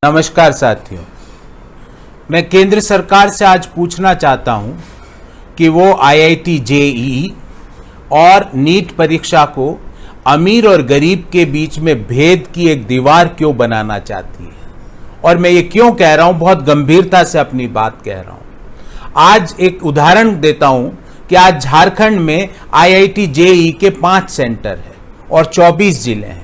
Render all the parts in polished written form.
नमस्कार साथियों, मैं केंद्र सरकार से आज पूछना चाहता हूं कि वो आईआईटी जेईई और नीट परीक्षा को अमीर और गरीब के बीच में भेद की एक दीवार क्यों बनाना चाहती है। और मैं ये क्यों कह रहा हूं, बहुत गंभीरता से अपनी बात कह रहा हूं। आज एक उदाहरण देता हूं कि आज झारखंड में आईआईटी जेईई के 5 सेंटर है और 24 जिले हैं।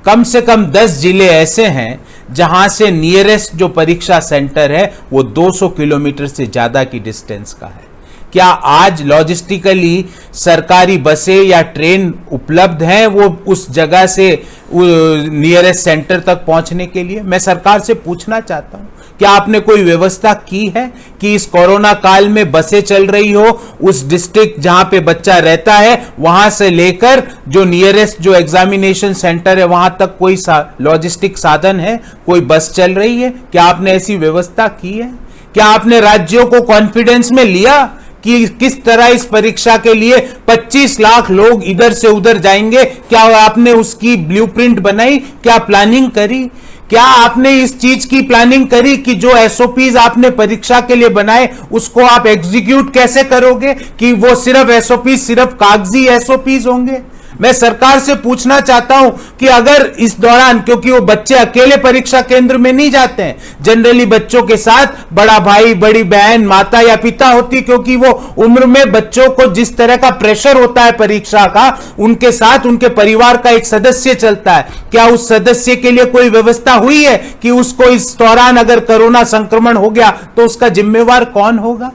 कम से कम 10 जिले ऐसे हैं जहां से नियरेस्ट जो परीक्षा सेंटर है वो 200 किलोमीटर से ज्यादा की डिस्टेंस का है। क्या आज लॉजिस्टिकली सरकारी बसें या ट्रेन उपलब्ध हैं वो उस जगह से नियरेस्ट सेंटर तक पहुंचने के लिए? मैं सरकार से पूछना चाहता हूं, क्या आपने कोई व्यवस्था की है कि इस कोरोना काल में बसें चल रही हो, उस डिस्ट्रिक्ट जहां पे बच्चा रहता है वहां से लेकर जो नियरेस्ट जो एग्जामिनेशन सेंटर है वहां तक कोई लॉजिस्टिक साधन है, कोई बस चल रही है? क्या आपने ऐसी व्यवस्था की है? क्या आपने राज्यों को कॉन्फिडेंस में लिया कि किस तरह इस परीक्षा के लिए 25 लाख लोग इधर से उधर जाएंगे? क्या आपने उसकी ब्लूप्रिंट बनाई? क्या प्लानिंग करी? क्या आपने इस चीज की प्लानिंग करी कि जो एसओपीज आपने परीक्षा के लिए बनाए उसको आप एग्जीक्यूट कैसे करोगे कि वो सिर्फ एसओपीज सिर्फ कागजी एसओपीज होंगे? मैं सरकार से पूछना चाहता हूं कि अगर इस दौरान, क्योंकि वो बच्चे अकेले परीक्षा केंद्र में नहीं जाते हैं, जनरली बच्चों के साथ बड़ा भाई, बड़ी बहन, माता या पिता होती, क्योंकि वो उम्र में बच्चों को जिस तरह का प्रेशर होता है परीक्षा का, उनके साथ उनके परिवार का एक सदस्य चलता है। क्या उस सदस्य के लिए कोई व्यवस्था हुई है कि उसको इस दौरान अगर कोरोना संक्रमण हो गया तो उसका जिम्मेवार कौन होगा?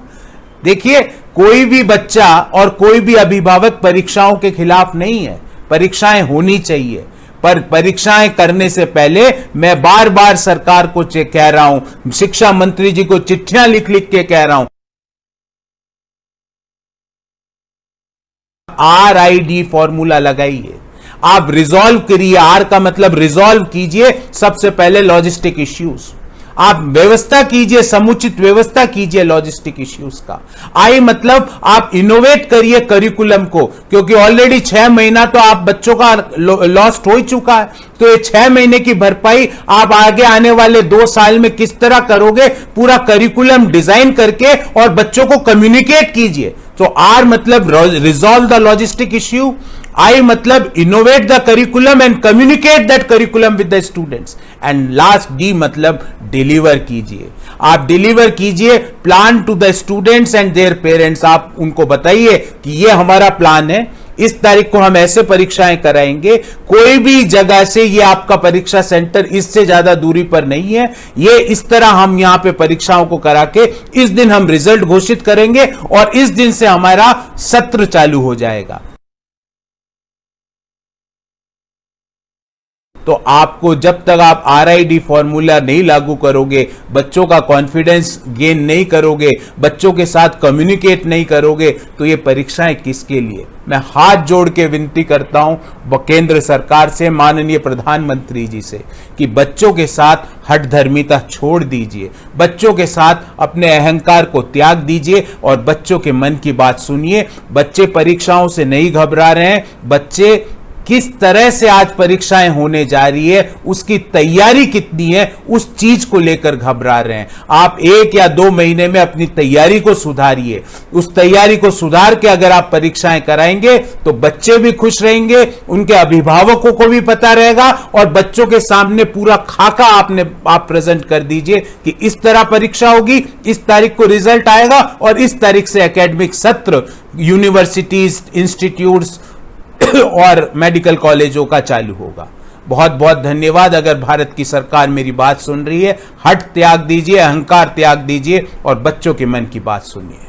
देखिए, कोई भी बच्चा और कोई भी अभिभावक परीक्षाओं के खिलाफ नहीं है। परीक्षाएं होनी चाहिए, पर परीक्षाएं करने से पहले मैं बार बार सरकार को कह रहा हूं, शिक्षा मंत्री जी को चिट्ठियां लिख लिख के कह रहा हूं, RID फॉर्मूला लगाइए, आप रिजॉल्व करिए। R का मतलब रिजॉल्व कीजिए सबसे पहले लॉजिस्टिक इश्यूज, आप व्यवस्था कीजिए, समुचित व्यवस्था कीजिए लॉजिस्टिक इश्यूज का। आई मतलब आप इनोवेट करिए करिकुलम को, क्योंकि ऑलरेडी 6 महीना तो आप बच्चों का लॉस्ट हो चुका है। तो ये 6 महीने की भरपाई आप आगे आने वाले 2 साल में किस तरह करोगे? पूरा करिकुलम डिजाइन करके और बच्चों को कम्युनिकेट कीजिए। तो R मतलब resolve the logistic issue, I मतलब innovate the curriculum and communicate that curriculum with the students, and last D मतलब deliver कीजिए। आप डिलीवर कीजिए plan to the students and their parents. आप उनको बताइए कि ये हमारा प्लान है, इस तारीख को हम ऐसे परीक्षाएं कराएंगे, कोई भी जगह से ये आपका परीक्षा सेंटर इससे ज्यादा दूरी पर नहीं है, ये इस तरह हम यहां पे परीक्षाओं को करा के इस दिन हम रिजल्ट घोषित करेंगे और इस दिन से हमारा सत्र चालू हो जाएगा। तो आपको जब तक आप RID फॉर्मूला नहीं लागू करोगे, बच्चों का कॉन्फिडेंस गेन नहीं करोगे, बच्चों के साथ कम्युनिकेट नहीं करोगे, तो ये परीक्षाएं किसके लिए? मैं हाथ जोड़ के विनती करता हूं केंद्र सरकार से, माननीय प्रधानमंत्री जी से, कि बच्चों के साथ हठधर्मिता छोड़ दीजिए, बच्चों के साथ अपने अहंकार को त्याग दीजिए और बच्चों के मन की बात सुनिए। बच्चे परीक्षाओं से नहीं घबरा रहे हैं, बच्चे किस तरह से आज परीक्षाएं होने जा रही है, उसकी तैयारी कितनी है, उस चीज को लेकर घबरा रहे हैं। आप 1 या 2 महीने में अपनी तैयारी को सुधारिए। उस तैयारी को सुधार के अगर आप परीक्षाएं कराएंगे तो बच्चे भी खुश रहेंगे, उनके अभिभावकों को भी पता रहेगा और बच्चों के सामने पूरा खाका आप प्रेजेंट कर दीजिए कि इस तरह परीक्षा होगी, इस तारीख को रिजल्ट आएगा और इस तारीख से एकेडमिक सत्र यूनिवर्सिटीज, इंस्टीट्यूट्स और मेडिकल कॉलेजों का चालू होगा। बहुत बहुत धन्यवाद। अगर भारत की सरकार मेरी बात सुन रही है, हठ त्याग दीजिए, अहंकार त्याग दीजिए और बच्चों के मन की बात सुनिए।